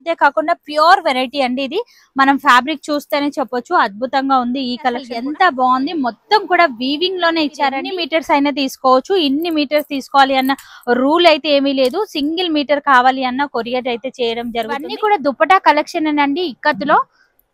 ఇదే కాకుండా pure variety అండి. ఇది మనం ఫ్యాబ్రిక్ చూస్తేనే చెప్పొచ్చు, అద్భుతంగా ఉంది. ఈ కలెక్షన్ ఎంత బాగుంది, మొత్తం కూడా వీవింగ్ లోనే ఇచ్చారండి. మీటర్స్ అయినా తీసుకోవచ్చు, ఇన్ని మీటర్స్ తీసుకోవాలి అన్న రూల్ అయితే ఏమీ లేదు. సింగిల్ మీటర్ కావాలి అన్న కొరియర్ అయితే చేయడం జరుగుతుంది. అన్ని కూడా దుపట్టా కలెక్షన్ అండి, ఇక్కత్తులో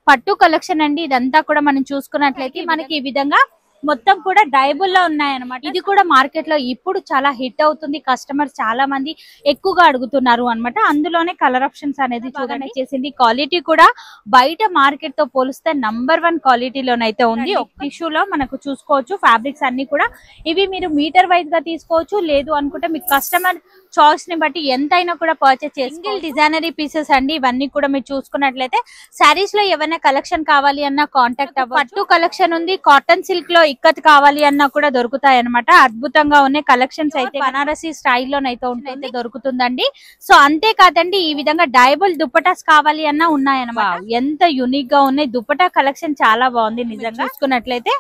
పట్టు కలెక్షన్ అండి. ఇదంతా కూడా మనం చూసుకున్నట్లయితే మనకి ఈ విధంగా మొత్తం కూడా డైబుల్ లో ఉన్నాయన్నమాట. ఇది కూడా మార్కెట్ లో ఇప్పుడు చాలా హిట్ అవుతుంది, కస్టమర్స్ చాలా మంది ఎక్కువగా అడుగుతున్నారు అన్నమాట. అందులోనే కలర్ ఆప్షన్స్ అనేది చూడండి చేసింది. క్వాలిటీ కూడా బయట మార్కెట్ తో పోలిస్తే నంబర్ 1 క్వాలిటీలోనైతే ఉంది. ఒక టిష్యూ లో మనకు చూసుకోవచ్చు ఫ్యాబ్రిక్స్ అన్ని కూడా. ఇవి మీరు మీటర్ వైజ్ గా తీసుకోవచ్చు, లేదు అనుకుంటే మీకు కస్టమర్ చాయిస్ ని బట్టి ఎంతైనా కూడా పర్చేస్ చేసి. సింగిల్ డిజైనరీ పీసెస్ అండి ఇవన్నీ కూడా. మీరు చూసుకున్నట్లయితే సారీస్ లో ఏమైనా కలెక్షన్ కావాలి అన్న కాంటాక్ట్ అవ్వచ్చు. పట్టు కలెక్షన్ ఉంది, కాటన్ సిల్క్ లో ఇక్కత్ కావాలి అన్నా కూడా దొరుకుతాయి అనమాట. అద్భుతంగా ఉన్నాయి కలెక్షన్స్ అయితే. బనారసి స్టైల్లోనైతే ఉంటుంది, దొరుకుతుందండి. సో అంతే కాదండి, ఈ విధంగా డైబుల్ దుపటాస్ కావాలి అన్నా ఉన్నాయన్నమాట. ఎంత యూనిక్ గా ఉన్నాయి. దుపటా కలెక్షన్ చాలా బాగుంది నిజంగా. చూసుకున్నట్లయితే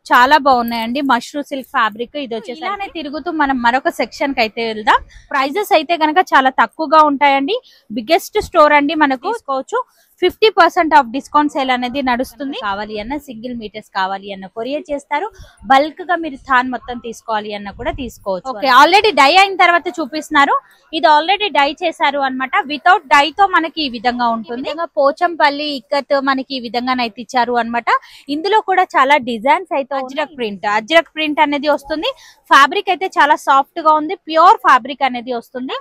చాలా బాగున్నాయండి. మష్రూ సిల్క్ ఫ్యాబ్రిక్ ఇది వచ్చేసి. ఇలానే తిరుగుతూ మనం మరొక సెక్షన్ కి అయితే వెళ్దాం. ప్రైజెస్ అయితే గనక చాలా తక్కువగా ఉంటాయండి. బిగ్గెస్ట్ స్టోర్ అండి, మనకు తీసుకోవచ్చు. 50% ఆఫ్ డిస్కౌంట్ సేల్ అనేది నడుస్తుంది. కావాలి అన్న సింగిల్ మీటర్స్ కావాలి అన్న కొరియర్ చేస్తారు. బల్క్ గా మీరు థాన్ మొత్తం తీసుకోవాలి అన్న కూడా తీసుకోవచ్చు. ఓకే, ఆల్రెడీ డై అయిన తర్వాత చూపిస్తున్నారు. ఇది ఆల్రెడీ డై చేశారు అన్నమాట. వితౌట్ డై తో మనకి ఈ విధంగా ఉంటుంది. పోచంపల్లి ఇక్కత్ మనకి ఈ విధంగా అయితే ఇచ్చారు అన్నమాట. ఇందులో కూడా చాలా డిజైన్స్ అయితే అజ్రక్ ప్రింట్ అనేది వస్తుంది. ఫ్యాబ్రిక్ అయితే చాలా సాఫ్ట్ గా ఉంది, ప్యూర్ ఫ్యాబ్రిక్ అనేది వస్తుంది.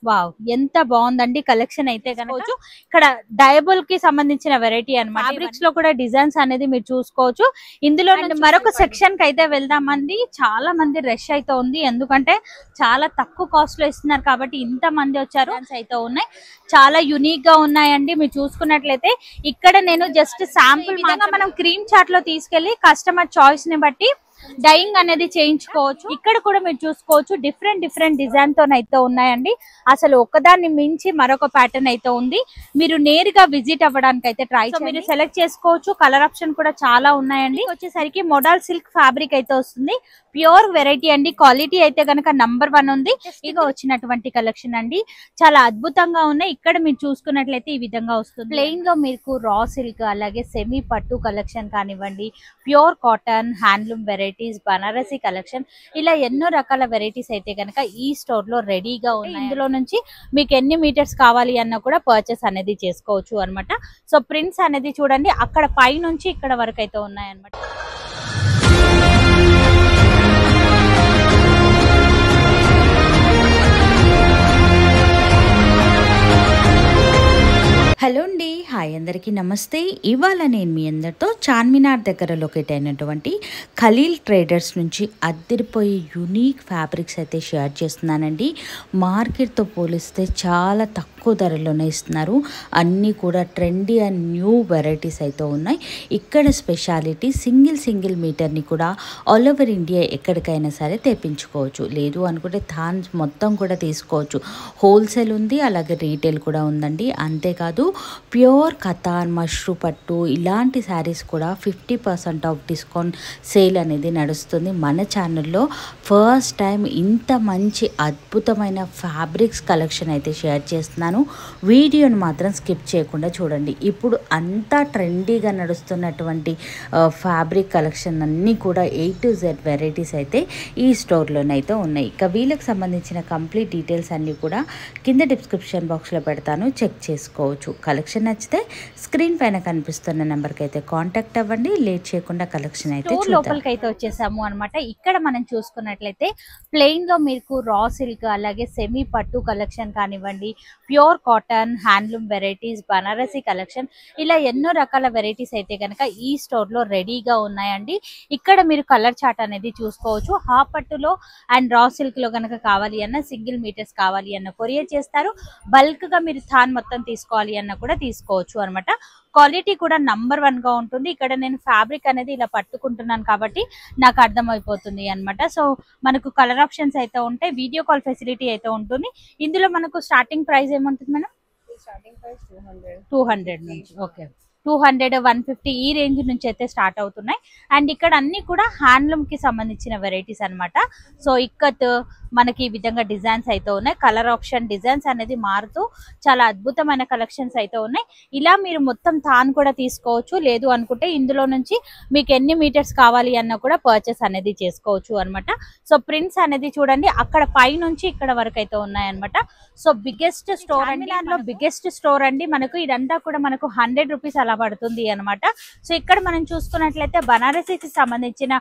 వావ్, ఎంత బాగుందండి కలెక్షన్ అయితే కనుక. ఇక్కడ డయబుల్ కి సంబంధించిన వెరైటీ అన్నమాట. ఫ్యాబ్రిక్స్ లో కూడా డిజైన్స్ అనేది మీరు చూసుకోవచ్చు. ఇందులో మరొక సెక్షన్ కి అయితే వెళ్దామండి. చాలా మంది రష్ అయితే ఉంది, ఎందుకంటే చాలా తక్కువ కాస్ట్ లో ఇస్తున్నారు కాబట్టి ఇంత మంది వచ్చారు. అయితే ఉన్నాయి, చాలా యూనిక్ గా ఉన్నాయండి. మీరు చూసుకున్నట్లయితే ఇక్కడ నేను జస్ట్ శాంపుల్ మనం క్రీమ్ చాట్ లో తీసుకెళ్లి కస్టమర్ చాయిస్ ని బట్టి డైయింగ్ అనేది చేయించుకోవచ్చు. ఇక్కడ కూడా మీరు చూసుకోవచ్చు డిఫరెంట్ డిజైన్ తో అయితే ఉన్నాయండి. అసలు ఒకదాన్ని మించి మరొక ప్యాటర్న్ అయితే ఉంది. మీరు నేరుగా విజిట్ అవ్వడానికి అయితే ట్రై చేయండి. మీరు సెలెక్ట్ చేసుకోవచ్చు. కలర్ ఆప్షన్ కూడా చాలా ఉన్నాయండి. వచ్చేసరికి మోడల్ సిల్క్ ఫ్యాబ్రిక్ అయితే వస్తుంది. ప్యూర్ వెరైటీ అండి. క్వాలిటీ అయితే గనక నంబర్ 1 ఉంది. ఇక వచ్చినటువంటి కలెక్షన్ అండి, చాలా అద్భుతంగా ఉన్నాయి. ఇక్కడ మీరు చూసుకున్నట్లయితే ఈ విధంగా వస్తుంది. ప్లెయిన్ లో మీకు రా సిల్క్, అలాగే సెమీ పట్టు కలెక్షన్ కానివ్వండి, pure cotton, handloom varieties, Banarasi collection, ఇలా ఎన్నో రకాల వెరైటీస్ అయితే కనుక ఈ స్టోర్ లో రెడీగా ఉన్నాయి. ఇందులో నుంచి మీకు ఎన్ని మీటర్స్ కావాలి అన్న కూడా పర్చేస్ అనేది చేసుకోవచ్చు అన్నమాట. సో ప్రింట్స్ అనేది చూడండి, అక్కడ పై నుంచి ఇక్కడ వరకు అయితే ఉన్నాయన్నమాట. హలో అండి, హాయ్ అందరికీ నమస్తే. ఇవాళ నేను మీ అందరితో చార్మినార్ దగ్గర లొకేట్ అయినటువంటి ఖలీల్ ట్రేడర్స్ నుంచి అద్దరిపోయే యూనిక్ ఫ్యాబ్రిక్స్ అయితే షేర్ చేస్తున్నానండి. మార్కెట్తో పోలిస్తే చాలా తక్కువ ధరలోనే ఇస్తున్నారు. అన్నీ కూడా ట్రెండీ అండ్ న్యూ వెరైటీస్ అయితే ఉన్నాయి. ఇక్కడ స్పెషాలిటీ సింగిల్ మీటర్ని కూడా ఆల్ ఓవర్ ఇండియా ఎక్కడికైనా సరే తెప్పించుకోవచ్చు. లేదు అనుకుంటే థాన్స్ మొత్తం కూడా తీసుకోవచ్చు. హోల్సేల్ ఉంది, అలాగే రీటైల్ కూడా ఉందండి. అంతేకాదు ప్యూర్ కతాన్, మష్రూ పట్టు ఇలాంటి శారీస్ కూడా 50% ఆఫ్ డిస్కౌంట్ సేల్ అనేది నడుస్తుంది. మన ఛానల్లో ఫస్ట్ టైం ఇంత మంచి అద్భుతమైన ఫ్యాబ్రిక్స్ కలెక్షన్ అయితే షేర్ చేస్తున్నాను. వీడియోని మాత్రం స్కిప్ చేయకుండా చూడండి. ఇప్పుడు అంతా ట్రెండీగా నడుస్తున్నటువంటి ఫ్యాబ్రిక్ కలెక్షన్ అన్నీ కూడా A to Z వెరైటీస్ అయితే ఈ స్టోర్లోనైతే ఉన్నాయి. ఇక వీళ్ళకి సంబంధించిన కంప్లీట్ డీటెయిల్స్ అన్నీ కూడా కింద డిస్క్రిప్షన్ బాక్స్లో పెడతాను, చెక్ చేసుకోవచ్చు. కలెక్షన్ నచ్చితే స్క్రీన్ పైన కనిపిస్తున్న నెంబర్కి అయితే కాంటాక్ట్ అవ్వండి. లేట్ చేయకుండా కలెక్షన్ అయితే లోపలికి అయితే వచ్చేసాము అనమాట. ఇక్కడ మనం చూసుకున్నట్లయితే ప్లెయిన్ లో మీకు రా సిల్క్, అలాగే సెమీ పట్టు కలెక్షన్ కానివ్వండి, pure cotton, handloom varieties, Banarasi collection, ఇలా ఎన్నో రకాల వెరైటీస్ అయితే కనుక ఈ స్టోర్ లో రెడీగా ఉన్నాయండి. ఇక్కడ మీరు కలర్ చార్ట్ అనేది చూసుకోవచ్చు. హాఫ్ పట్టులో అండ్ రా సిల్క్ లో కనుక కావాలి అన్న సింగిల్ మీటర్స్ కావాలి అన్న కొరియర్ చేస్తారు. బల్క్ గా మీరు థాన్ మొత్తం తీసుకోవాలి అన్న కూడా తీసుకోవచ్చు అన్నమాట. క్వాలిటీ కూడా నంబర్ 1 గా ఉంటుంది. ఇక్కడ నేను ఫ్యాబ్రిక్ అనేది ఇలా పట్టుకుంటున్నాను కాబట్టి నాకు అర్థమైపోతుంది అన్నమాట. సో మనకు కలర్ ఆప్షన్స్ అయితే ఉంటాయి, వీడియో కాల్ ఫెసిలిటీ అయితే ఉంటుంది. ఇందులో మనకు స్టార్టింగ్ ప్రైస్ ఏముంటుంది మేడం? స్టార్టింగ్ ప్రైస్ 200 నుంచి. ఓకే, 200, 150 ఈ రేంజ్ నుంచి అయితే స్టార్ట్ అవుతున్నాయి. అండ్ ఇక్కడ అన్ని కూడా హ్యాండ్లూమ్ కి సంబంధించిన వెరైటీస్ అన్నమాట. సో ఇక్కత్, మనకి ఈ విధంగా డిజైన్స్ అయితే ఉన్నాయి. కలర్ ఆప్షన్ డిజైన్స్ అనేది మారుతూ చాలా అద్భుతమైన కలెక్షన్స్ అయితే ఉన్నాయి. ఇలా మీరు మొత్తం తాను కూడా తీసుకోవచ్చు, లేదు అనుకుంటే ఇందులో నుంచి మీకు ఎన్ని మీటర్స్ కావాలి అన్న కూడా పర్చేస్ అనేది చేసుకోవచ్చు అన్నమాట. సో ప్రింట్స్ అనేది చూడండి అక్కడ పై నుంచి ఇక్కడ వరకు అయితే ఉన్నాయి అన్నమాట. సో బిగ్గెస్ట్ స్టోర్ అండి, దాంట్లో బిగ్గెస్ట్ స్టోర్ అండి. మనకు ఇదంతా కూడా మనకు 100 రూపీస్ అలా పడుతుంది అన్నమాట. సో ఇక్కడ మనం చూసుకున్నట్లయితే బనారసీకి సంబంధించిన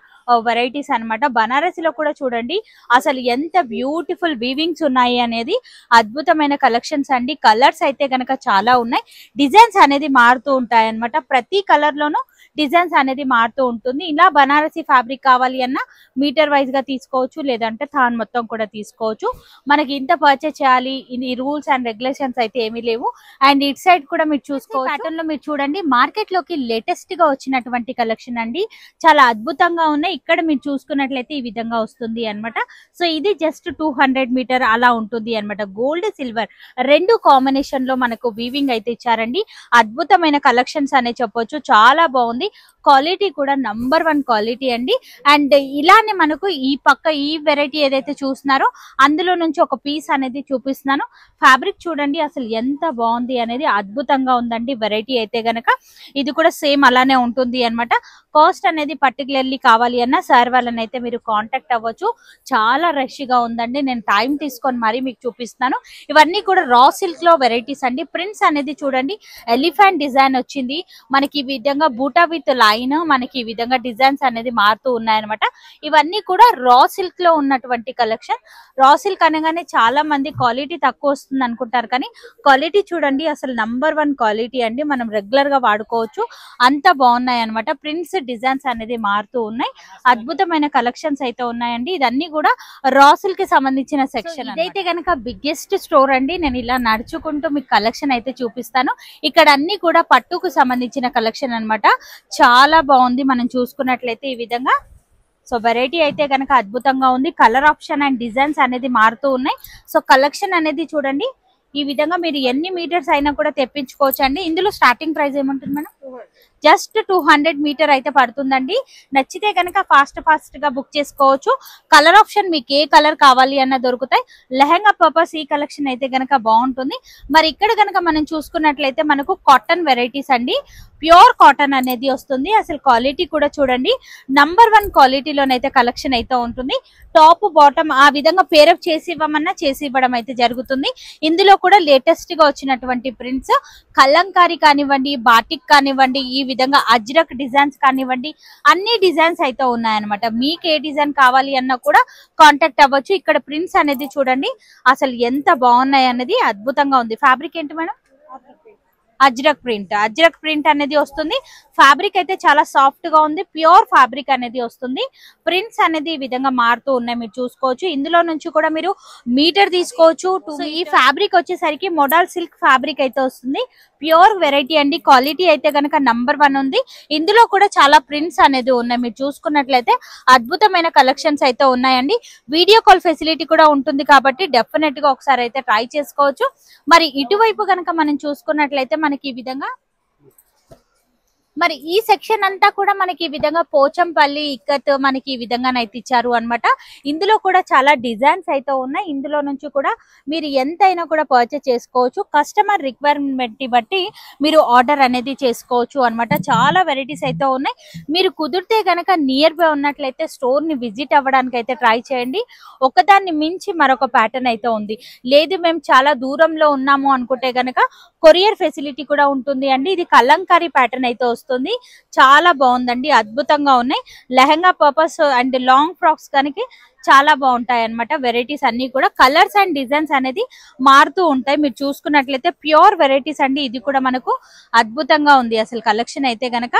వెరైటీస్ అన్నమాట. బనారసీలో కూడా చూడండి అసలు ఎంత బ్యూటిఫుల్ వీవింగ్స్ ఉన్నాయి అనేది అద్భుతమైన కలెక్షన్స్ అండి. కలర్స్ అయితే గనక చాలా ఉన్నాయి, డిజైన్స్ అనేది మారుతూ ఉంటాయి అన్నమాట. ప్రతి కలర్ లోనూ డిజైన్స్ అనేది మారుతూ ఉంటుంది. ఇలా బనారసీ ఫ్యాబ్రిక్ కావాలి అన్న మీటర్ వైజ్ గా తీసుకోవచ్చు, లేదంటే తాను మొత్తం కూడా తీసుకోవచ్చు. మనకి ఇంత పర్చేస్ చేయాలి ఈ రూల్స్ అండ్ రెగ్యులేషన్స్ అయితే ఏమీ లేవు. అండ్ ఇట్ సైడ్ కూడా మీరు చూసుకోవచ్చు. ప్యాటర్న్ లో మీరు చూడండి మార్కెట్ లోకి లేటెస్ట్ గా వచ్చినటువంటి కలెక్షన్ అండి, చాలా అద్భుతంగా ఉన్నాయి. ఇక్కడ మీరు చూసుకున్నట్లయితే ఈ విధంగా వస్తుంది అన్నమాట. సో ఇది జస్ట్ 200 మీటర్ అలా ఉంటుంది అన్నమాట. గోల్డ్ సిల్వర్ రెండు కాంబినేషన్ లో మనకు వీవింగ్ అయితే ఇచ్చారండి. అద్భుతమైన కలెక్షన్స్ అనే చెప్పొచ్చు, చాలా బాగుంది. క్వాలిటీ కూడా నంబర్ 1 క్వాలిటీ అండి. అండ్ ఇలానే మనకు ఈ పక్క ఈ వెరైటీ ఏదైతే చూస్తున్నారో అందులో నుంచి ఒక పీస్ అనేది చూపిస్తున్నాను. ఫ్యాబ్రిక్ చూడండి అసలు ఎంత బాగుంది అనేది, అద్భుతంగా ఉందండి. వెరైటీ అయితే గనక ఇది కూడా సేమ్ అలానే ఉంటుంది అన్నమాట. కాస్ట్ అనేది పర్టికులర్లీ కావాలి అన్న సార్ వాళ్ళని అయితే మీరు కాంటాక్ట్ అవ్వచ్చు. చాలా రష్ గా ఉందండి, నేను టైం తీసుకొని మరీ మీకు చూపిస్తాను. ఇవన్నీ కూడా రా సిల్క్ లో వెరైటీస్ అండి. ప్రింట్స్ అనేది చూడండి ఎలిఫెంట్ డిజైన్ వచ్చింది మనకి, ఈ విధంగా బూటా విత్ లైన్ మనకి ఈ విధంగా డిజైన్స్ అనేది మారుతూ ఉన్నాయన్నమాట. ఇవన్నీ కూడా రా సిల్క్ లో ఉన్నటువంటి కలెక్షన్. రా సిల్క్ అనగానే చాలా మంది క్వాలిటీ తక్కువ వస్తుంది అనుకుంటారు, కానీ క్వాలిటీ చూడండి అసలు నంబర్ 1 క్వాలిటీ అండి. మనం రెగ్యులర్ గా వాడుకోవచ్చు, అంత బాగున్నాయి అనమాట. ప్రింట్స్ డిజైన్స్ అనేది మారుతూ ఉన్నాయి, అద్భుతమైన కలెక్షన్స్ అయితే ఉన్నాయండి. ఇదన్నీ కూడా రా సిల్క్ కి సంబంధించిన సెక్షన్. ఇదైతే గనక బిగ్గెస్ట్ స్టోర్ అండి. నేను ఇలా నడుచుకుంటూ మీకు కలెక్షన్ అయితే చూపిస్తాను. ఇక్కడ అన్ని కూడా పట్టుకు సంబంధించిన కలెక్షన్ అన్నమాట. చాలా బాగుంది మనం చూసుకున్నట్లయితే ఈ విధంగా. సో వెరైటీ అయితే కనుక అద్భుతంగా ఉంది. కలర్ ఆప్షన్ అండ్ డిజైన్స్ అనేది మారుతూ ఉన్నాయి. సో కలెక్షన్ అనేది చూడండి ఈ విధంగా మీరు ఎన్ని మీటర్స్ అయినా కూడా తెప్పించుకోవచ్చు అండి. ఇందులో స్టార్టింగ్ ప్రైస్ ఏముంటుంది మేడం? జస్ట్ 200 మీటర్ అయితే పడుతుందండి. నచ్చితే కనుక ఫాస్ట్ గా బుక్ చేసుకోవచ్చు. కలర్ ఆప్షన్ మీకు ఏ కలర్ కావాలి అన్న దొరుకుతాయి. లెహంగా పర్పస్ ఈ కలెక్షన్ అయితే గనక బాగుంటుంది. మరి ఇక్కడ గనక మనం చూసుకున్నట్లయితే మనకు కాటన్ వెరైటీస్ అండి. ప్యూర్ కాటన్ అనేది వస్తుంది. అసలు క్వాలిటీ కూడా చూడండి నంబర్ 1 క్వాలిటీలోనైతే కలెక్షన్ అయితే ఉంటుంది. టాప్ బాటమ్ ఆ విధంగా పేరప్ చేసి ఇవ్వమన్నా చేసి ఇవ్వడం అయితే జరుగుతుంది. ఇందులో కూడా లేటెస్ట్ గా వచ్చినటువంటి ప్రింట్స్ కలంకారీ కానివ్వండి, బాటిక్ కానివ్వండి, ఈ విధంగా అజ్రక్ డిజైన్స్ కానివ్వండి, అన్ని డిజైన్స్ అయితే ఉన్నాయన్నమాట. మీకు ఏ డిజైన్ కావాలి అన్నా కూడా కాంటాక్ట్ అవ్వచ్చు. ఇక్కడ ప్రింట్స్ అనేది చూడండి అసలు ఎంత బాగున్నాయి అన్నది, అద్భుతంగా ఉంది. ఫ్యాబ్రిక్ ఏంటి మేడం? అజ్రక్ ప్రింట్ అనేది వస్తుంది. ఫ్యాబ్రిక్ అయితే చాలా సాఫ్ట్ గా ఉంది, ప్యూర్ ఫ్యాబ్రిక్ అనేది వస్తుంది. ప్రింట్స్ అనేది ఈ విధంగా మారుతూ ఉన్నాయి, మీరు చూసుకోవచ్చు. ఇందులో నుంచి కూడా మీరు మీటర్ తీసుకోవచ్చు. ఈ ఫ్యాబ్రిక్ వచ్చేసరికి మోడల్ సిల్క్ ఫ్యాబ్రిక్ అయితే వస్తుంది. ప్యూర్ వెరైటీ అండి. క్వాలిటీ అయితే కనుక నంబర్ 1 ఉంది. ఇందులో కూడా చాలా ప్రింట్స్ అనేది ఉన్నాయి, మీరు చూసుకున్నట్లయితే అద్భుతమైన కలెక్షన్స్ అయితే ఉన్నాయండి. వీడియో కాల్ ఫెసిలిటీ కూడా ఉంటుంది కాబట్టి డెఫినెట్ గా ఒకసారి అయితే ట్రై చేసుకోవచ్చు. మరి ఇటువైపు కనుక మనం చూసుకున్నట్లయితే మనకి ఈ విధంగా మరి ఈ సెక్షన్ అంతా కూడా మనకి ఈ విధంగా పోచంపల్లి ఇక్కత్ మనకి ఈ విధంగానైతే ఇచ్చారు అన్నమాట. ఇందులో కూడా చాలా డిజైన్స్ అయితే ఉన్నాయి. ఇందులో నుంచి కూడా మీరు ఎంతైనా కూడా పర్చేస్ చేసుకోవచ్చు. కస్టమర్ రిక్వైర్మెంట్ బట్టి మీరు ఆర్డర్ అనేది చేసుకోవచ్చు అన్నమాట. చాలా వెరైటీస్ అయితే ఉన్నాయి. మీరు కుదిరితే గనక నియర్ బై ఉన్నట్లయితే స్టోర్ ని విజిట్ అవ్వడానికి అయితే ట్రై చేయండి. ఒకదాన్ని మించి మరొక ప్యాటర్న్ అయితే ఉంది. లేదు మేము చాలా దూరంలో ఉన్నాము అనుకుంటే గనక కొరియర్ ఫెసిలిటీ కూడా ఉంటుంది అండి. ఇది కలంకారీ ప్యాటర్న్ అయితే వస్తుంది, చాలా బాగుందండి, అద్భుతంగా ఉన్నాయి. Lehenga purpose and long frocks కనుక చాలా బాగుంటాయి అన్నమాట. వెరైటీస్ అన్ని కూడా కలర్స్ అండ్ డిజైన్స్ అనేది మారుతూ ఉంటాయి. మీరు చూసుకున్నట్లయితే ప్యూర్ వెరైటీస్ అండి. ఇది కూడా మనకు అద్భుతంగా ఉంది అసలు కలెక్షన్ అయితే గనక.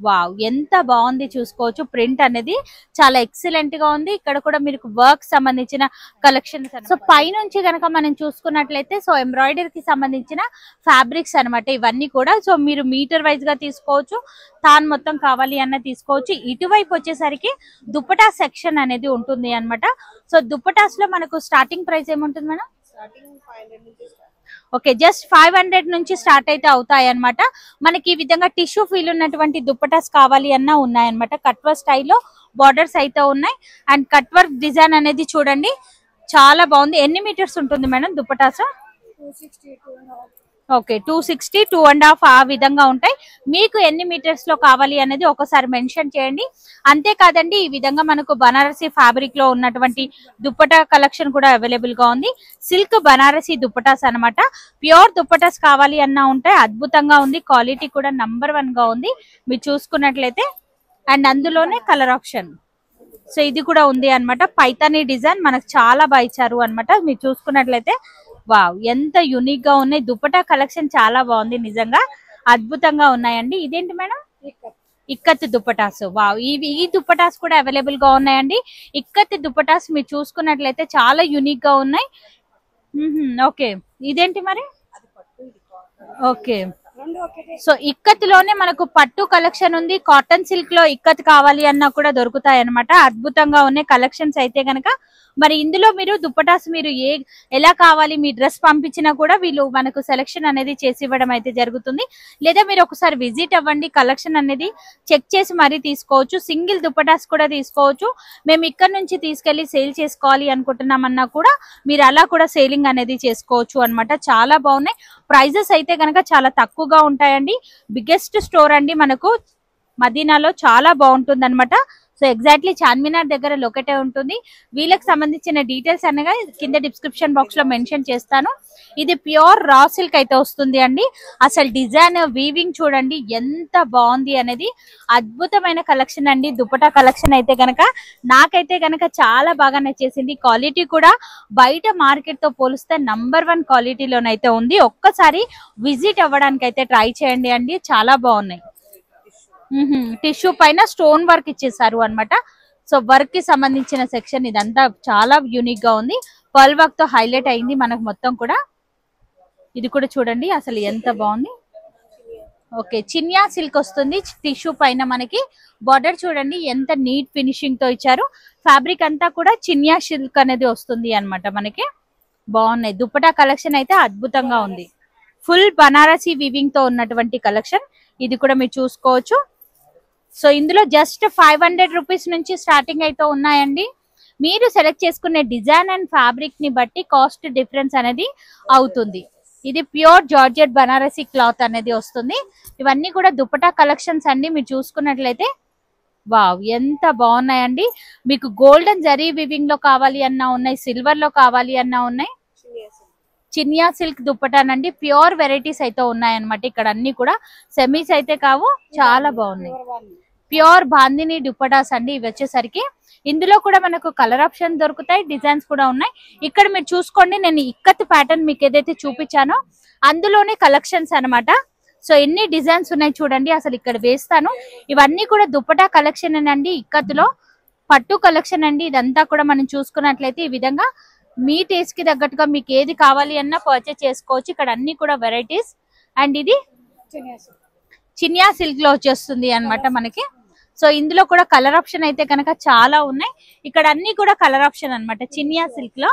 వావ్ ఎంత బాగుంది చూసుకోవచ్చు. ప్రింట్ అనేది చాలా ఎక్సలెంట్ గా ఉంది. ఇక్కడ కూడా మీకు వర్క్ సంబంధించిన కలెక్షన్స్. సో పైనుంచి గనక మనం చూసుకున్నట్లయితే సో ఎంబ్రాయిడరీకి సంబంధించిన ఫ్యాబ్రిక్స్ అన్నమాట ఇవన్నీ కూడా. సో మీరు మీటర్ వైజ్ గా తీసుకోవచ్చు, తాను మొత్తం కావాలి అన్న తీసుకోవచ్చు. ఇటువైపు వచ్చేసరికి దుపటా సెక్షన్ అనేది ఉంటుంది అన్నమాట. సో దుపటాస్ లో మనకు స్టార్టింగ్ ప్రైస్ ఏముంటుంది మేడం? ఓకే, జస్ట్ 500 నుంచి స్టార్ట్ అయితే అవుతాయి అన్నమాట. మనకి ఈ విధంగా టిష్యూ ఫీల్ ఉన్నటువంటి దుపటాస్ కావాలి అన్నా ఉన్నాయన్నమాట. కట్ వర్క్ స్టైల్లో బార్డర్స్ అయితే ఉన్నాయి. అండ్ కట్ వర్క్ డిజైన్ అనేది చూడండి చాలా బాగుంది. ఎన్ని మీటర్స్ ఉంటుంది మేడం దుపటాస్? ఓకే, 260, 2.5 ఆ విధంగా ఉంటాయి. మీకు ఎన్ని మీటర్స్ లో కావాలి అనేది ఒకసారి మెన్షన్ చేయండి. అంతేకాదండి, ఈ విధంగా మనకు బనారసి ఫ్యాబ్రిక్ లో ఉన్నటువంటి దుప్పటా కలెక్షన్ కూడా అవైలబుల్ గా ఉంది. సిల్క్ బనారసి దుప్పటాస్ అన్నమాట. ప్యూర్ దుప్పటాస్ కావాలి అన్నా ఉంటాయి. అద్భుతంగా ఉంది, క్వాలిటీ కూడా నంబర్ 1 గా ఉంది మీరు చూసుకున్నట్లయితే. అండ్ అందులోనే కలర్ ఆప్షన్, సో ఇది కూడా ఉంది అన్నమాట. పైతానీ డిజైన్ మనకు చాలా బాగా ఇచ్చారు అన్నమాట. మీరు చూసుకున్నట్లయితే వావ్, ఎంత యూనిక్ గా ఉన్నాయి. దుపట్టా కలెక్షన్ చాలా బాగుంది, నిజంగా అద్భుతంగా ఉన్నాయండి. ఇదేంటి మేడం? ఇక్కత్ దుపటాస్. వావ్, ఈ దుపటాస్ కూడా అవైలబుల్ గా ఉన్నాయండి. ఇక్కత్ దుపటాస్ మీరు చూసుకున్నట్లయితే చాలా యూనిక్ గా ఉన్నాయి. ఓకే, ఇదేంటి మరి? ఓకే, సో ఇక్కత్ లోనే మనకు పట్టు కలెక్షన్ ఉంది. కాటన్ సిల్క్ లో ఇక్కత్ కావాలి అన్నా కూడా దొరుకుతాయి అన్నమాట. అద్భుతంగా ఉన్నాయి కలెక్షన్స్ అయితే గనక. మరి ఇందులో మీరు దుప్పటాస్ మీరు ఎలా కావాలి మీ డ్రెస్ పంపించినా కూడా వీళ్ళు మనకు సెలెక్షన్ అనేది చేసి ఇవ్వడం అయితే జరుగుతుంది. లేదా మీరు ఒకసారి విజిట్ అవ్వండి, కలెక్షన్ అనేది చెక్ చేసి మరీ తీసుకోవచ్చు. సింగిల్ దుప్పటాస్ కూడా తీసుకోవచ్చు. మేము ఇక్కడ నుంచి తీసుకెళ్లి సేల్ చేసుకోవాలి అనుకుంటున్నామన్నా కూడా మీరు అలా కూడా సేలింగ్ అనేది చేసుకోవచ్చు అన్నమాట. చాలా బాగున్నాయి. ప్రైజెస్ అయితే గనక చాలా తక్కువగా ఉంటాయండి. బిగ్గెస్ట్ స్టోర్ అండి మనకు మదీనాలో, చాలా బాగుంటుంది అనమాట. సో ఎగ్జాక్ట్లీ చార్మినార్ దగ్గర లొకేట్ అయి ఉంటుంది. వీళ్ళకి సంబంధించిన డీటెయిల్స్ అనగా కింద డిస్క్రిప్షన్ బాక్స్ లో మెన్షన్ చేస్తాను. ఇది ప్యూర్ రా సిల్క్ అయితే వస్తుంది అండి. అసలు డిజైన్ వీవింగ్ చూడండి ఎంత బాగుంది అనేది. అద్భుతమైన కలెక్షన్ అండి. దుపట్టా కలెక్షన్ అయితే గనక నాకైతే గనక చాలా బాగా నచ్చేసింది. క్వాలిటీ కూడా బయట మార్కెట్ తో పోలిస్తే నంబర్ 1 క్వాలిటీలోనైతే ఉంది. ఒక్కసారి విజిట్ అవ్వడానికి అయితే ట్రై చేయండి అండి, చాలా బాగున్నాయి. టిష్యూ పైన స్టోన్ వర్క్ ఇచ్చేసారు అన్నమాట. సో వర్క్ కి సంబంధించిన సెక్షన్ ఇదంతా చాలా యూనిక్ గా ఉంది. పర్ల్ వర్క్ తో హైలైట్ అయింది మనకు మొత్తం కూడా. ఇది కూడా చూడండి అసలు ఎంత బాగుంది. ఓకే, చినియా సిల్క్ వస్తుంది టిష్యూ పైన. మనకి బార్డర్ చూడండి ఎంత నీట్ ఫినిషింగ్ తో ఇచ్చారు. ఫ్యాబ్రిక్ అంతా కూడా చినియా సిల్క్ అనేది వస్తుంది అన్నమాట. మనకి బాగున్నాయి. దుపట్టా కలెక్షన్ అయితే అద్భుతంగా ఉంది. ఫుల్ బనారసి వివింగ్ తో ఉన్నటువంటి కలెక్షన్ ఇది కూడా మీరు చూసుకోవచ్చు. సో ఇందులో జస్ట్ 500 రూపీస్ నుంచి స్టార్టింగ్ అయితే ఉన్నాయండి. మీరు సెలెక్ట్ చేసుకునే డిజైన్ అండ్ ఫ్యాబ్రిక్ ని బట్టి కాస్ట్ డిఫరెన్స్ అనేది అవుతుంది. ఇది ప్యూర్ జార్జెట్ బనారసి క్లాత్ అనేది వస్తుంది. ఇవన్నీ కూడా దుపట్టా కలెక్షన్స్ అండి. మీరు చూసుకున్నట్లయితే వావ్ ఎంత బాగున్నాయండి. మీకు గోల్డెన్ జరీ వివింగ్ లో కావాలి అన్నా ఉన్నాయి, సిల్వర్ లో కావాలి అన్నా ఉన్నాయి. చినియా సిల్క్ దుప్పటానండి. ప్యూర్ వెరైటీస్ అయితే ఉన్నాయన్నమాట. ఇక్కడ అన్ని కూడా సెమీస్ అయితే కావు, చాలా బాగున్నాయి. ప్యూర్ బాందిని దుప్పటాస్ అండి ఇవి వచ్చేసరికి. ఇందులో కూడా మనకు కలర్ ఆప్షన్ దొరుకుతాయి, డిజైన్స్ కూడా ఉన్నాయి. ఇక్కడ మీరు చూసుకోండి, నేను ఇక్కత్ ప్యాటర్న్ మీకు ఏదైతే చూపించానో అందులోనే కలెక్షన్స్ అన్నమాట. సో ఎన్ని డిజైన్స్ ఉన్నాయి చూడండి, అసలు ఇక్కడ వేస్తాను. ఇవన్నీ కూడా దుప్పటా కలెక్షన్ అండి. ఇక్కత్తులో పట్టు కలెక్షన్ అండి. ఇదంతా కూడా మనం చూసుకున్నట్లయితే ఈ విధంగా మీ టేస్ట్ కి తగ్గట్టుగా మీకు ఏది కావాలి అన్నా పర్చేస్ చేసుకోవచ్చు. ఇక్కడ అన్ని కూడా వెరైటీస్. అండ్ ఇది చినియా సిల్క్ లో వచ్చేస్తుంది అన్నమాట మనకి. సో ఇందులో కూడా కలర్ ఆప్షన్ అయితే కనుక చాలా ఉన్నాయి. ఇక్కడ అన్ని కూడా కలర్ ఆప్షన్ అన్నమాట. చినియా సిల్క్ లో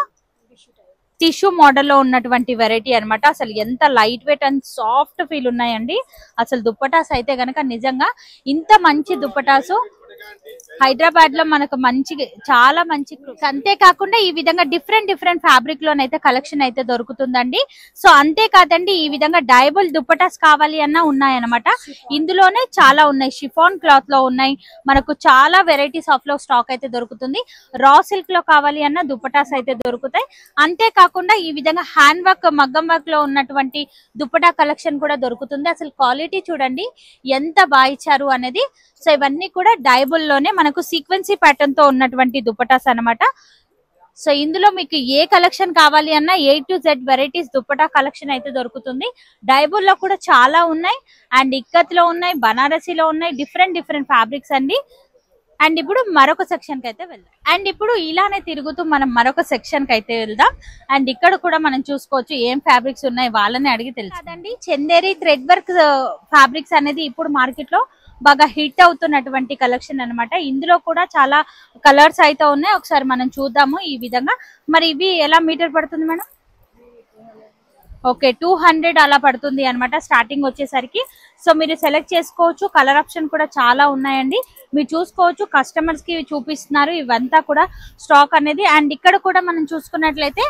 టిష్యూ మోడల్ లో ఉన్నటువంటి వెరైటీ అన్నమాట. అసలు ఎంత light weight and soft feel ఉన్నాయండి. అసలు దుప్పటాస్ అయితే గనక నిజంగా ఇంత మంచి దుప్పటాసు హైదరాబాద్ లో మనకు మంచి చాలా మంచి. అంతేకాకుండా ఈ విధంగా డిఫరెంట్ ఫ్యాబ్రిక్ లోనైతే కలెక్షన్ అయితే దొరుకుతుందండి. సో అంతేకాదండి, ఈ విధంగా డైబుల్ దుప్పటాస్ కావాలి అన్నా ఉన్నాయన్నమాట. ఇందులోనే చాలా ఉన్నాయి. షిఫాన్ క్లాత్ లో ఉన్నాయి. మనకు చాలా వెరైటీస్ ఆఫ్ లో స్టాక్ అయితే దొరుకుతుంది. రా సిల్క్ లో కావాలి అన్న దుప్పటాస్ అయితే దొరుకుతాయి. అంతేకాకుండా ఈ విధంగా హ్యాండ్ వర్క్, మగ్గం వర్క్ లో ఉన్నటువంటి దుప్పటా కలెక్షన్ కూడా దొరుకుతుంది. అసలు క్వాలిటీ చూడండి ఎంత బాగా ఇచ్చారు అనేది. సో ఇవన్నీ కూడా డైబుల్ లోనే మనకు సీక్వెన్సీ ప్యాటర్న్ తో ఉన్నటువంటి దుపటాస్ అన్నమాట. సో ఇందులో మీకు ఏ కలెక్షన్ కావాలి అన్నా A to Z varieties dupatta collection అయితే దొరుకుతుంది. డైబుల్ లో కూడా చాలా ఉన్నాయి. అండ్ ఇక్కత్ లో ఉన్నాయి, బనారసీలో ఉన్నాయి. డిఫరెంట్ ఫ్యాబ్రిక్స్ అండి. అండ్ ఇప్పుడు మరొక సెక్షన్ కి అయితే వెళ్దాం. అండ్ ఇప్పుడు ఇలానే తిరుగుతూ మనం మరొక సెక్షన్ కి అయితే వెళ్దాం. అండ్ ఇక్కడ కూడా మనం చూసుకోవచ్చు ఏం ఫ్యాబ్రిక్స్ ఉన్నాయి వాళ్ళని అడిగి తెలుసు కదండి. చందేరి థ్రెడ్ వర్క్ ఫ్యాబ్రిక్స్ అనేది ఇప్పుడు మార్కెట్ లో బాగా హిట్ అవుతున్నటువంటి కలెక్షన్ అన్నమాట. ఇందులో కూడా చాలా కలర్స్ అయితే ఉన్నాయి. ఒకసారి మనం చూద్దాము. ఈ విధంగా మరి ఇవి ఎలా మీటర్ పడుతుంది మేడం? ఓకే 200 అలా పడుతుంది అన్నమాట స్టార్టింగ్ వచ్చేసరికి. సో మీరు సెలెక్ట్ చేసుకోవచ్చు. కలర్ ఆప్షన్ కూడా చాలా ఉన్నాయండి. మీరు చూసుకోవచ్చు, కస్టమర్స్ కి చూపిస్తున్నారు ఇవంతా కూడా స్టాక్ అనేది. అండ్ ఇక్కడ కూడా మనం చూసుకున్నట్లయితే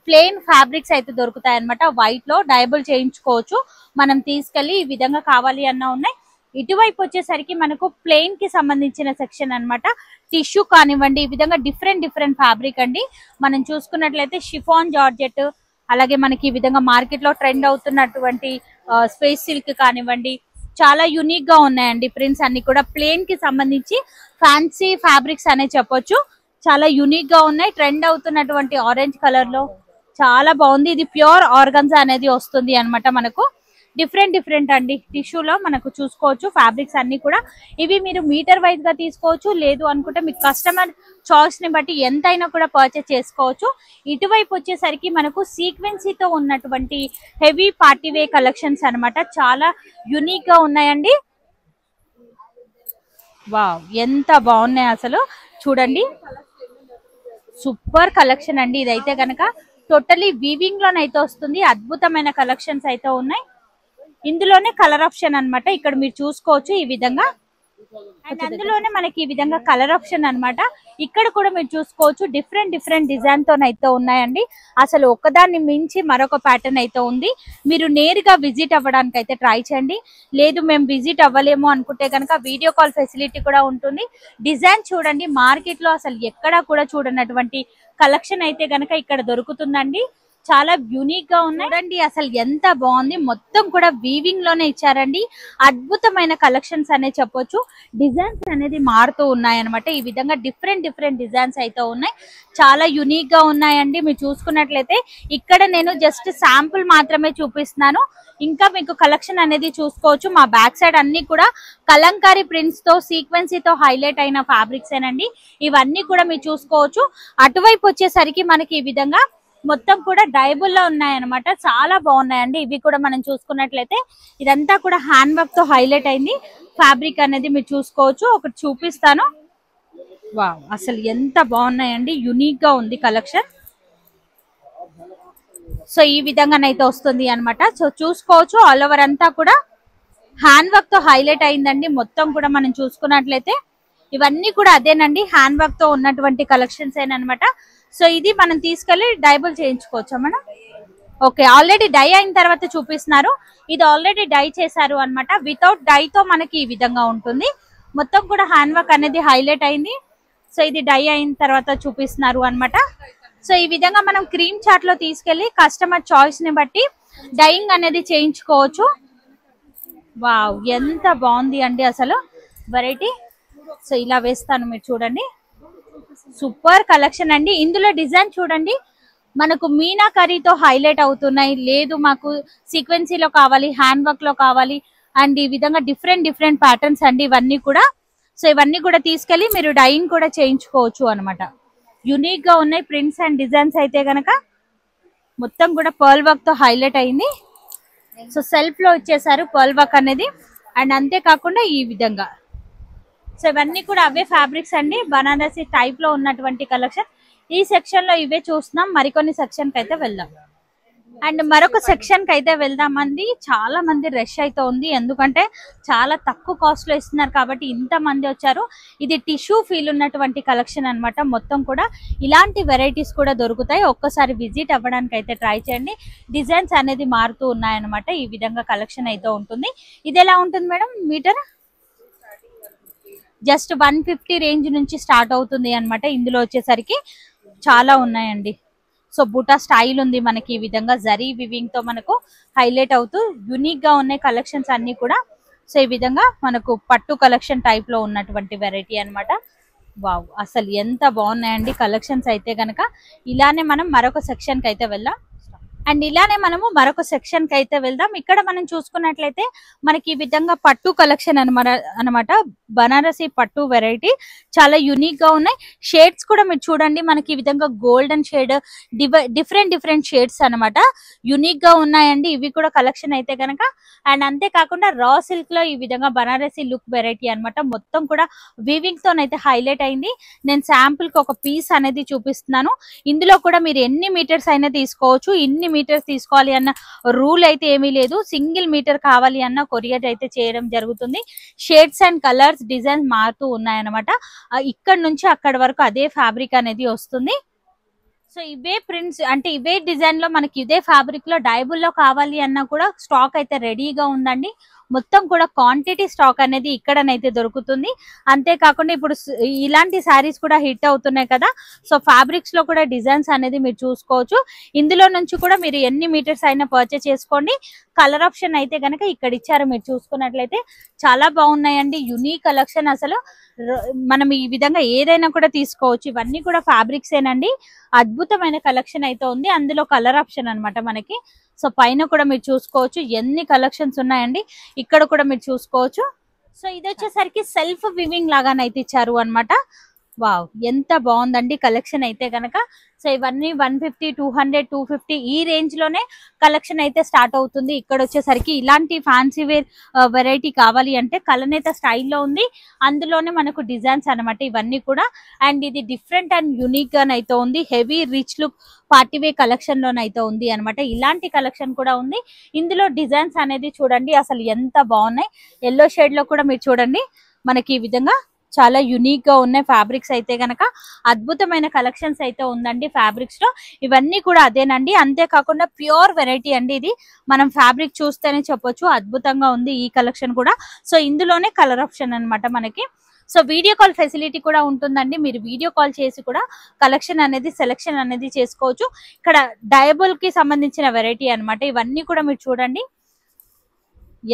ప్లెయిన్ ఫ్యాబ్రిక్స్ అయితే దొరుకుతాయి అన్నమాట. వైట్ లో డైబుల్ చేయించుకోవచ్చు. మనం తీసుకెళ్లి ఈ విధంగా కావాలి అన్న ఉన్నాయి. ఇటువైపు వచ్చేసరికి మనకు ప్లెయిన్ కి సంబంధించిన సెక్షన్ అన్నమాట. టిష్యూ కానివ్వండి, ఈ విధంగా డిఫరెంట్ ఫ్యాబ్రిక్ అండి. మనం చూసుకున్నట్లయితే షిఫాన్ జార్జెట్, అలాగే మనకి ఈ విధంగా మార్కెట్ లో ట్రెండ్ అవుతున్నటువంటి స్పేస్ సిల్క్ కానివ్వండి, చాలా యూనిక్ గా ఉన్నాయండి ప్రింట్స్ అన్ని కూడా. ప్లెయిన్ కి సంబంధించి ఫ్యాన్సీ ఫ్యాబ్రిక్స్ అనే చెప్పొచ్చు. చాలా యూనిక్ గా ఉన్నాయి. ట్రెండ్ అవుతున్నటువంటి ఆరెంజ్ కలర్ లో చాలా బాగుంది. ఇది ప్యూర్ ఆర్గన్జా అనేది వస్తుంది అన్నమాట. మనకు డిఫరెంట్ అండి. టిష్యూలో మనకు చూసుకోవచ్చు ఫ్యాబ్రిక్స్ అన్ని కూడా. ఇవి మీరు మీటర్ వైజ్ గా తీసుకోవచ్చు, లేదు అనుకుంటే మీకు కస్టమర్ చాయిస్ ని బట్టి ఎంతైనా కూడా పర్చేస్ చేసుకోవచ్చు. ఇటువైపు వచ్చేసరికి మనకు సీక్వెన్సీతో ఉన్నటువంటి హెవీ పార్టీవే కలెక్షన్స్ అన్నమాట. చాలా యూనిక్ గా ఉన్నాయండి. వావ్, ఎంత బాగున్నాయి అసలు చూడండి. సూపర్ కలెక్షన్ అండి ఇదైతే కనుక. టోటలీ వీవింగ్ లోనైతే వస్తుంది. అద్భుతమైన కలెక్షన్స్ అయితే ఉన్నాయి. ఇందులోనే కలర్ ఆప్షన్ అన్నమాట. ఇక్కడ మీరు చూసుకోవచ్చు ఈ విధంగా. అండ్ అందులోనే మనకి ఈ విధంగా కలర్ ఆప్షన్ అన్నమాట. ఇక్కడ కూడా మీరు చూసుకోవచ్చు డిఫరెంట్ డిజైన్ తోనైతే ఉన్నాయండి. అసలు ఒకదాన్ని మించి మరొక ప్యాటర్న్ అయితే ఉంది. మీరు నేరుగా విజిట్ అవ్వడానికి అయితే ట్రై చేయండి. లేదు మేము విజిట్ అవ్వలేము అనుకుంటే కనుక వీడియో కాల్ ఫెసిలిటీ కూడా ఉంటుంది. డిజైన్ చూడండి, మార్కెట్ లో అసలు ఎక్కడా కూడా చూడనటువంటి కలెక్షన్ అయితే కనుక ఇక్కడ దొరుకుతుందండి. చాలా యూనిక్ గా ఉన్నాయి. చూడండి అసలు ఎంత బాగుంది. మొత్తం కూడా వీవింగ్ లోనే ఇచ్చారండి. అద్భుతమైన కలెక్షన్స్ అనే చెప్పొచ్చు. డిజైన్స్ అనేది మారుతూ ఉన్నాయి అనమాట. ఈ విధంగా డిఫరెంట్ డిజైన్స్ అయితే ఉన్నాయి. చాలా యూనిక్ గా ఉన్నాయండి. మీరు చూసుకున్నట్లయితే ఇక్కడ నేను జస్ట్ శాంపుల్ మాత్రమే చూపిస్తున్నాను. ఇంకా మీకు కలెక్షన్ అనేది చూసుకోవచ్చు. మా బ్యాక్ సైడ్ అన్ని కూడా కలంకారీ ప్రింట్స్ తో సీక్వెన్సీతో హైలైట్ అయిన ఫ్యాబ్రిక్స్ ఏనండి. ఇవన్నీ కూడా మీరు చూసుకోవచ్చు. అటువైపు వచ్చేసరికి మనకి ఈ విధంగా మొత్తం కూడా డైబుల్ లో ఉన్నాయన్నమాట. చాలా బాగున్నాయండి. ఇవి కూడా మనం చూసుకున్నట్లయితే ఇదంతా కూడా హ్యాండ్ వర్క్ తో హైలైట్ అయింది ఫ్యాబ్రిక్ అనేది మీరు చూసుకోవచ్చు. ఒకటి చూపిస్తాను. వావ్, అసలు ఎంత బాగున్నాయండి. యూనిక్ గా ఉంది కలెక్షన్. సో ఈ విధంగానైతే వస్తుంది అన్నమాట. సో చూసుకోవచ్చు ఆల్ ఓవర్ అంతా కూడా హ్యాండ్ వర్క్ తో హైలైట్ అయిందండి. మొత్తం కూడా మనం చూసుకున్నట్లయితే ఇవన్నీ కూడా అదేనండి, హ్యాండ్ వర్క్ తో ఉన్నటువంటి కలెక్షన్స్ ఏనమాట. సో ఇది మనం తీసుకెళ్లి డైబుల్ చేయించుకోవచ్చా మేడం? ఓకే, ఆల్రెడీ డై అయిన తర్వాత చూపిస్తున్నారు. ఇది ఆల్రెడీ డై చేశారు అన్నమాట. వితౌట్ డై తో మనకి ఈ విధంగా ఉంటుంది. మొత్తం కూడా హ్యాండ్ వర్క్ అనేది హైలైట్ అయింది. సో ఇది డై అయిన తర్వాత చూపిస్తున్నారు అన్నమాట. సో ఈ విధంగా మనం క్రీమ్ చాట్ లో తీసుకెళ్లి కస్టమర్ చాయిస్ ని బట్టి డైయింగ్ అనేది చేయించుకోవచ్చు. వావ్, ఎంత బాగుంది అండి అసలు వెరైటీ. సో ఇలా వేస్తాను, మీరు చూడండి. సూపర్ కలెక్షన్ అండి. ఇందులో డిజైన్ చూడండి, మనకు మీనాకరీతో హైలైట్ అవుతున్నాయి. లేదు మాకు సీక్వెన్సీలో కావాలి, హ్యాండ్ వర్క్ లో కావాలి, అండ్ ఈ విధంగా డిఫరెంట్ ప్యాటర్న్స్ అండి ఇవన్నీ కూడా. సో ఇవన్నీ కూడా తీసుకెళ్లి మీరు డైయింగ్ కూడా చేయించుకోవచ్చు అనమాట. యూనిక్ గా ఉన్నాయి ప్రింట్స్ అండ్ డిజైన్స్ అయితే గనక. మొత్తం కూడా పర్ల్ వర్క్ తో హైలైట్ అయింది. సో సెల్ఫ్ లో ఇచ్చేసారు పర్ల్ వర్క్ అనేది. అండ్ అంతేకాకుండా ఈ విధంగా సో ఇవన్నీ కూడా అవే ఫ్యాబ్రిక్స్ అండి. బనారసి టైప్ లో ఉన్నటువంటి కలెక్షన్. ఈ సెక్షన్ లో ఇవే చూస్తున్నాం. మరికొన్ని సెక్షన్ కి అయితే వెళ్దాం. అండ్ మరొక సెక్షన్ కి అయితే వెళ్దామండి. చాలా మంది రష్ అయితే ఉంది, ఎందుకంటే చాలా తక్కువ కాస్ట్ లో ఇస్తున్నారు కాబట్టి ఇంత మంది వచ్చారు. ఇది టిష్యూ ఫీల్ ఉన్నటువంటి కలెక్షన్ అన్నమాట. మొత్తం కూడా ఇలాంటి వెరైటీస్ కూడా దొరుకుతాయి. ఒక్కసారి విజిట్ అవ్వడానికి అయితే ట్రై చేయండి. డిజైన్స్ అనేది మారుతూ ఉన్నాయన్నమాట. ఈ విధంగా కలెక్షన్ అయితే ఉంటుంది. ఇది ఎలా ఉంటుంది మేడం మీటర్? జస్ట్ 150 రేంజ్ నుంచి స్టార్ట్ అవుతుంది అన్నమాట. ఇందులో వచ్చేసరికి చాలా ఉన్నాయండి. సో బూటా స్టైల్ ఉంది మనకి. ఈ విధంగా జరీ వివింగ్ తో మనకు హైలైట్ అవుతూ యూనిక్ గా ఉన్నాయి కలెక్షన్స్ అన్ని కూడా. సో ఈ విధంగా మనకు పట్టు కలెక్షన్ టైప్ లో ఉన్నటువంటి వెరైటీ అన్నమాట. వావ్, అసలు ఎంత బాగున్నాయండి కలెక్షన్స్ అయితే గనక. ఇలానే మనం మరొక సెక్షన్ కి అయితే వెళ్దాం. అండ్ ఇలానే మనము మరొక సెక్షన్ కి అయితే వెళ్దాం. ఇక్కడ మనం చూసుకున్నట్లయితే మనకి ఈ విధంగా పట్టు కలెక్షన్ అనమాట. బనారసి పట్టు వెరైటీ చాలా యూనిక్ గా ఉన్నాయి. షేడ్స్ కూడా మీరు చూడండి, మనకి ఈ విధంగా గోల్డెన్ షేడ్, డిఫరెంట్ షేడ్స్ అనమాట. యూనిక్ గా ఉన్నాయండి ఇవి కూడా కలెక్షన్ అయితే కనుక. అండ్ అంతేకాకుండా రా సిల్క్ లో ఈ విధంగా బనారసి లుక్ వెరైటీ అనమాట. మొత్తం కూడా వీవింగ్ తోనైతే హైలైట్ అయింది. నేను శాంపుల్ కి ఒక పీస్ అనేది చూపిస్తున్నాను. ఇందులో కూడా మీరు ఎన్ని మీటర్స్ అయినా తీసుకోవచ్చు. ఇన్ని మీటర్స్ తీసుకోవాలి అన్న రూల్ అయితే ఏమీ లేదు. సింగిల్ మీటర్ కావాలి అన్న కొరియర్ అయితే చేయడం జరుగుతుంది. షేడ్స్ అండ్ కలర్స్ డిజైన్స్ మారుతూ ఉన్నాయన్నమాట. ఇక్కడ నుంచి అక్కడ వరకు అదే ఫ్యాబ్రిక్ అనేది వస్తుంది. సో ఇవే ప్రింట్స్ అంటే ఇవే డిజైన్ లో మనకి ఇదే ఫ్యాబ్రిక్ లో డైబుల్ లో కావాలి అన్నా కూడా స్టాక్ అయితే రెడీగా ఉందండి. మొత్తం కూడా క్వాంటిటీ స్టాక్ అనేది ఇక్కడనైతే దొరుకుతుంది. అంతేకాకుండా ఇప్పుడు ఇలాంటి శారీస్ కూడా హిట్ అవుతున్నాయి కదా, సో ఫ్యాబ్రిక్స్ లో కూడా డిజైన్స్ అనేది మీరు చూసుకోవచ్చు. ఇందులో నుంచి కూడా మీరు ఎన్ని మీటర్స్ అయినా పర్చేస్ చేసుకోండి. కలర్ ఆప్షన్ అయితే కనుక ఇక్కడ ఇచ్చారు, మీరు చూసుకున్నట్లయితే చాలా బాగున్నాయండి. యునిక్ కలెక్షన్, అసలు మనం ఈ విధంగా ఏదైనా కూడా తీసుకోవచ్చు. ఇవన్నీ కూడా ఫ్యాబ్రిక్స్ ఏనండి. అద్భుతమైన కలెక్షన్ అయితే ఉంది. అందులో కలర్ ఆప్షన్ అన్నమాట మనకి. సో పైన కూడా మీరు చూసుకోవచ్చు ఎన్ని కలెక్షన్స్ ఉన్నాయండి. ఇక్కడ కూడా మీరు చూసుకోవచ్చు. సో ఇది వచ్చేసరికి సెల్ఫ్ వివింగ్ లాగానైతే ఇచ్చారు అన్నమాట. వావ్, ఎంత బాగుందండి కలెక్షన్ అయితే కనుక. సో ఇవన్నీ 150, 200, 250 ఈ రేంజ్ లోనే కలెక్షన్ అయితే స్టార్ట్ అవుతుంది. ఇక్కడ వచ్చేసరికి ఇలాంటి ఫ్యాన్సీ వేర్ వెరైటీ కావాలి అంటే కలనేత స్టైల్లో ఉంది. అందులోనే మనకు డిజైన్స్ అనమాట ఇవన్నీ కూడా. అండ్ ఇది డిఫరెంట్ అండ్ యూనిక్ గానైతే ఉంది. Heavy rich look party wear collection లోనైతే ఉంది అనమాట. ఇలాంటి కలెక్షన్ కూడా ఉంది. ఇందులో డిజైన్స్ అనేది చూడండి అసలు ఎంత బాగున్నాయి. ఎల్లో షేడ్ లో కూడా మీరు చూడండి మనకి ఈ విధంగా చాలా యూనిక్ గా ఉన్నాయి ఫ్యాబ్రిక్స్ అయితే గనక. అద్భుతమైన కలెక్షన్స్ అయితే ఉందండి ఫ్యాబ్రిక్స్ లో. ఇవన్నీ కూడా అదేనండి. అంతేకాకుండా ప్యూర్ వెరైటీ అండి ఇది. మనం ఫ్యాబ్రిక్ చూస్తేనే చెప్పొచ్చు అద్భుతంగా ఉంది ఈ కలెక్షన్ కూడా. సో ఇందులోనే కలర్ ఆప్షన్ అన్నమాట మనకి. సో వీడియో కాల్ ఫెసిలిటీ కూడా ఉంటుందండి. మీరు వీడియో కాల్ చేసి కూడా కలెక్షన్ అనేది సెలెక్షన్ అనేది చేసుకోవచ్చు. ఇక్కడ డయబుల్ కి సంబంధించిన వెరైటీ అన్నమాట. ఇవన్నీ కూడా మీరు చూడండి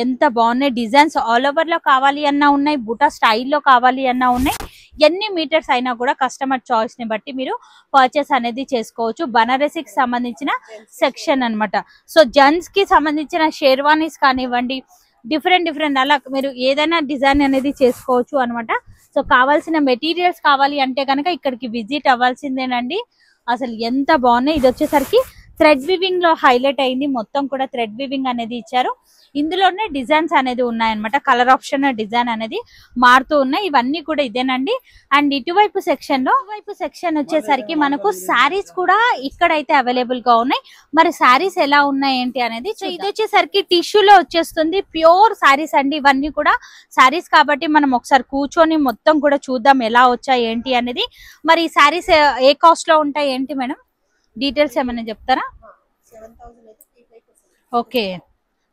ఎంత బాగున్నాయి. డిజైన్స్ ఆల్ ఓవర్ లో కావాలి అన్నా ఉన్నాయి, బుటా స్టైల్లో కావాలి అన్నా ఉన్నాయి. ఎన్ని మీటర్స్ అయినా కూడా కస్టమర్ చాయిస్ ని బట్టి మీరు పర్చేస్ అనేది చేసుకోవచ్చు. బనారసీకి సంబంధించిన సెక్షన్ అన్నమాట. సో జెంట్స్ కి సంబంధించిన షేర్వానీస్ కానివ్వండి, డిఫరెంట్ అలా మీరు ఏదైనా డిజైన్ అనేది చేసుకోవచ్చు అన్నమాట. సో కావాల్సిన మెటీరియల్స్ కావాలి అంటే కనుక ఇక్కడికి విజిట్ అవ్వాల్సిందేనండి. అసలు ఎంత బాగున్నాయి. ఇది వచ్చేసరికి థ్రెడ్ వివింగ్ లో హైలైట్ అయింది. మొత్తం కూడా థ్రెడ్ వివింగ్ అనేది ఇచ్చారు. ఇందులోనే డిజైన్స్ అనేది ఉన్నాయన్నమాట. కలర్ ఆప్షన్ డిజైన్ అనేది మారుతూ ఉన్నాయి. ఇవన్నీ కూడా ఇదేనండి. అండ్ ఇటువైపు సెక్షన్ వచ్చేసరికి మనకు శారీస్ కూడా ఇక్కడైతే అవైలబుల్ గా ఉన్నాయి. మరి శారీస్ ఎలా ఉన్నాయి ఏంటి అనేది. సో ఇది వచ్చేసరికి టిష్యూలో వచ్చేస్తుంది. ప్యూర్ శారీస్ అండి ఇవన్నీ కూడా. శారీస్ కాబట్టి మనం ఒకసారి కూర్చొని మొత్తం కూడా చూద్దాం ఎలా వచ్చాయి ఏంటి అనేది. మరి ఈ శారీస్ ఏ కాస్ట్ లో ఉంటాయి ఏంటి మేడం, డీటెయిల్స్ ఏమైనా చెప్తారా? ఓకే,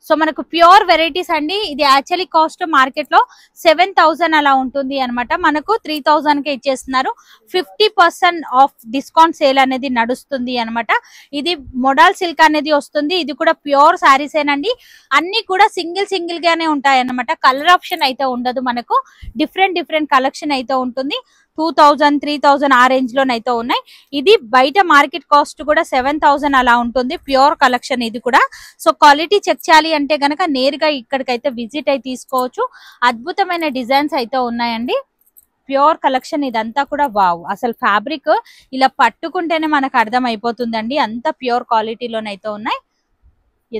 సో మనకు ప్యూర్ వెరైటీస్ అండి. ఇది యాక్చువల్లీ కాస్ట్ మార్కెట్ లో 7,000 అలా ఉంటుంది అనమాట. మనకు 3,000 కే ఇచ్చేస్తున్నారు. 50% ఆఫ్ డిస్కౌంట్ సేల్ అనేది నడుస్తుంది అనమాట. ఇది మోడల్ సిల్క్ అనేది వస్తుంది. ఇది కూడా ప్యూర్ శారీస్ ఏనండి. అన్ని కూడా సింగిల్ గానే ఉంటాయి అనమాట. కలర్ ఆప్షన్ అయితే ఉండదు మనకు. డిఫరెంట్ కలెక్షన్ అయితే ఉంటుంది. 2,000, 3,000 ఆ రేంజ్ లోనైతే ఉన్నాయి. ఇది బయట మార్కెట్ కాస్ట్ కూడా 7,000 అలా ఉంటుంది. ప్యూర్ కలెక్షన్ ఇది కూడా. సో క్వాలిటీ చెక్ చేయాలి అంటే గనక నేరుగా ఇక్కడికైతే విజిట్ అయి తీసుకోవచ్చు. అద్భుతమైన డిజైన్స్ అయితే ఉన్నాయండి. ప్యూర్ కలెక్షన్ ఇదంతా కూడా. వావ్, అసలు ఫ్యాబ్రిక్ ఇలా పట్టుకుంటేనే మనకు అర్థం అయిపోతుందండి. అంత ప్యూర్ క్వాలిటీలోనైతే ఉన్నాయి.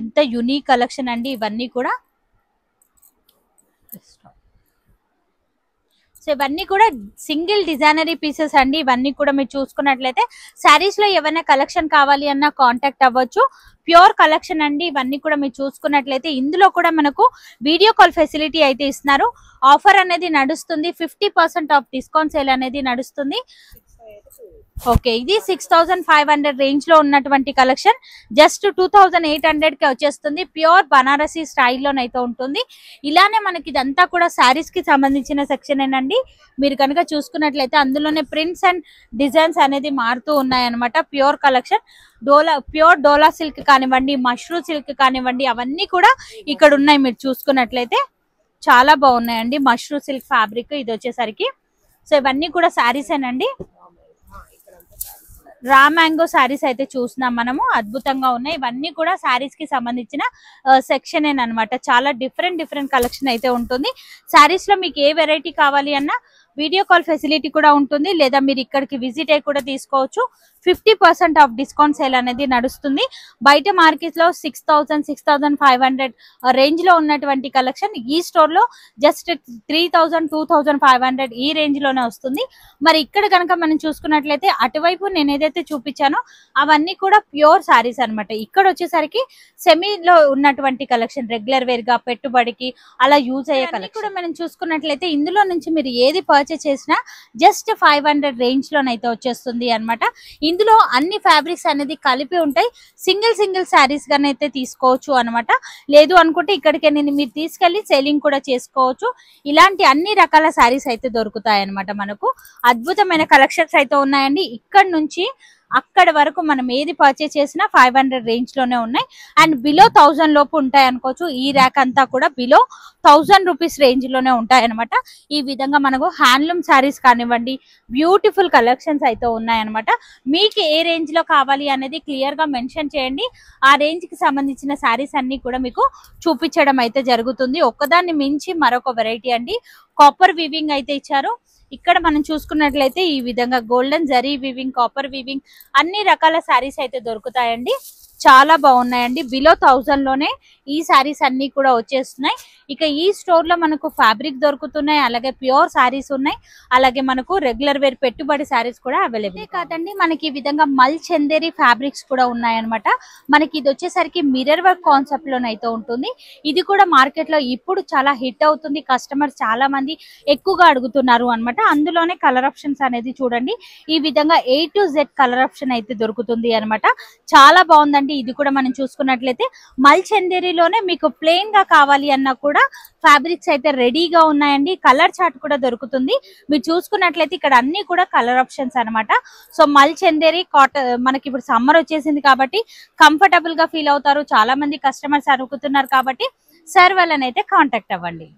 ఎంత యూనిక్ కలెక్షన్ అండి ఇవన్నీ కూడా. సో ఇవన్నీ కూడా సింగిల్ డిజైనరీ పీసెస్ అండి. ఇవన్నీ కూడా మీరు చూసుకున్నట్లయితే శారీస్ లో ఏమైనా కలెక్షన్ కావాలి అన్నా కాంటాక్ట్ అవ్వచ్చు. ప్యూర్ కలెక్షన్ అండి ఇవన్నీ కూడా మీరు చూసుకున్నట్లయితే. ఇందులో కూడా మనకు వీడియో కాల్ ఫెసిలిటీ అయితే ఇస్తున్నారు. ఆఫర్ అనేది నడుస్తుంది. 50% ఆఫ్ డిస్కౌంట్ సేల్ అనేది నడుస్తుంది. ఓకే, ఇది 6,500 రేంజ్ లో ఉన్నటువంటి కలెక్షన్ జస్ట్ 2,800 కి వచ్చేస్తుంది. ప్యూర్ బనారసీ స్టైల్లోనైతే ఉంటుంది. ఇలానే మనకి ఇదంతా కూడా శారీస్ కి సంబంధించిన సెక్షన్ ఏనండి. మీరు కనుక చూసుకున్నట్లయితే అందులోనే ప్రింట్స్ అండ్ డిజైన్స్ అనేది మారుతూ ఉన్నాయన్నమాట. ప్యూర్ కలెక్షన్ ప్యూర్ డోలా సిల్క్ కానివ్వండి, మష్రూ సిల్క్ కానివ్వండి, అవన్నీ కూడా ఇక్కడ ఉన్నాయి. మీరు చూసుకున్నట్లయితే చాలా బాగున్నాయండి. మష్రూ సిల్క్ ఫ్యాబ్రిక్ ఇది వచ్చేసరికి. సో ఇవన్నీ కూడా శారీస్ ఏనండి. రా మ్యాంగో శారీస్ అయితే చూస్తున్నాం మనము. అద్భుతంగా ఉన్నాయి. ఇవన్నీ కూడా శారీస్ కి సంబంధించిన సెక్షన్ అనమాట. చాలా డిఫరెంట్ కలెక్షన్ అయితే ఉంటుంది. శారీస్ లో మీకు ఏ వెరైటీ కావాలి అన్నా వీడియో కాల్ ఫెసిలిటీ కూడా ఉంటుంది, లేదా మీరు ఇక్కడికి విజిట్ అయ్యి కూడా తీసుకోవచ్చు. 50% ఆఫ్ డిస్కౌంట్ సేల్ అనేది నడుస్తుంది. బయట మార్కెట్ లో 6000, 6500 రేంజ్ లో ఉన్నటువంటి కలెక్షన్ ఈ స్టోర్ లో జస్ట్ 3000, 2500 ఈ రేంజ్ లోనే వస్తుంది. మరి ఇక్కడ కనుక మనం చూసుకున్నట్లయితే అటువైపు నేను ఏదైతే చూపించానో అవన్నీ కూడా ప్యూర్ సారీస్ అన్నమాట. ఇక్కడ వచ్చేసరికి సెమీలో ఉన్నటువంటి కలెక్షన్, రెగ్యులర్ వేర్ గా పెట్టుబడికి అలా యూజ్ అయ్యే కలెక్షన్ కూడా మనం చూసుకున్నట్లయితే ఇందులో నుంచి మీరు ఏది పర్చేస్ చేసినా జస్ట్ 500 రేంజ్ లోనైతే వచ్చేస్తుంది అన్నమాట. ఇందులో అన్ని ఫ్యాబ్రిక్స్ అనేది కలిపి ఉంటాయి. సింగిల్ శారీస్ గానే అయితే తీసుకోవచ్చు అన్నమాట. లేదు అనుకుంటే ఇక్కడికి మీరు తీసుకెళ్లి సేలింగ్ కూడా చేసుకోవచ్చు. ఇలాంటి అన్ని రకాల శారీస్ అయితే దొరుకుతాయి అన్నమాట. మనకు అద్భుతమైన కలెక్షన్స్ అయితే ఉన్నాయండి. ఇక్కడ నుంచి అక్కడ వరకు మనం ఏది పర్చేస్ చేసినా 500 రేంజ్ లోనే ఉన్నాయి. అండ్ బిలో 1000 లోపు ఉంటాయి అనుకోవచ్చు. ఈ ర్యాక్ అంతా కూడా బిలో 1000 రూపీస్ రేంజ్ లోనే ఉంటాయి అనమాట. ఈ విధంగా మనకు హ్యాండ్లూమ్ శారీస్ కానివ్వండి, బ్యూటిఫుల్ కలెక్షన్స్ అయితే ఉన్నాయన్నమాట. మీకు ఏ రేంజ్ లో కావాలి అనేది క్లియర్ గా మెన్షన్ చేయండి. ఆ రేంజ్ కి సంబంధించిన శారీస్ అన్ని కూడా మీకు చూపించడం అయితే జరుగుతుంది. ఒక్కదాన్ని మించి మరొక వెరైటీ అండి. కాపర్ వీవింగ్ అయితే ఇచ్చారు. ఇక్కడ మనం చూసుకున్నట్లయితే ఈ విధంగా golden zari weaving, copper weaving అన్ని రకాల శారీస్ అయితే దొరుకుతాయండి. చాలా బాగున్నాయండి. బిలో 1000 లోనే ఈ శారీస్ అన్ని కూడా వచ్చేస్తున్నాయి. ఇక ఈ స్టోర్ లో మనకు ఫ్యాబ్రిక్ దొరుకుతున్నాయి, అలాగే ప్యూర్ శారీస్ ఉన్నాయి, అలాగే మనకు రెగ్యులర్ వేర్ పెట్టుబడి శారీస్ కూడా అవైలబుల్. కాదండి, మనకి ఈ విధంగా మల్ చందేరి ఫ్యాబ్రిక్స్ కూడా ఉన్నాయన్నమాట. మనకి ఇది వచ్చేసరికి మిర్రర్ వర్క్ కాన్సెప్ట్ లోనైతే ఉంటుంది. ఇది కూడా మార్కెట్ లో ఇప్పుడు చాలా హిట్ అవుతుంది. కస్టమర్స్ చాలా మంది ఎక్కువగా అడుగుతున్నారు అన్నమాట. అందులోనే కలర్ ఆప్షన్స్ అనేది చూడండి, ఈ విధంగా A to Z colour option అయితే దొరుకుతుంది అన్నమాట. చాలా బాగుందండి. ఇది కూడా మనం చూసుకున్నట్లయితే మల్ చందేరిలోనే మీకు ప్లెయిన్ గా కావాలి అన్నా కూడా ఫ్యాబ్రిక్స్ అయితే రెడీగా ఉన్నాయండి. కలర్ చార్ట్ కూడా దొరుకుతుంది. మీరు చూసుకున్నట్లయితే ఇక్కడ అన్ని కూడా కలర్ ఆప్షన్స్ అన్నమాట. సో మల్ చందేరి కాటన్ మనకి ఇప్పుడు సమ్మర్ వచ్చేసింది కాబట్టి కంఫర్టబుల్ గా ఫీల్ అవుతారు. చాలా మంది కస్టమర్స్ అడుగుతున్నారు కాబట్టి సార్ వాళ్ళని అయితే కాంటాక్ట్ అవ్వండి.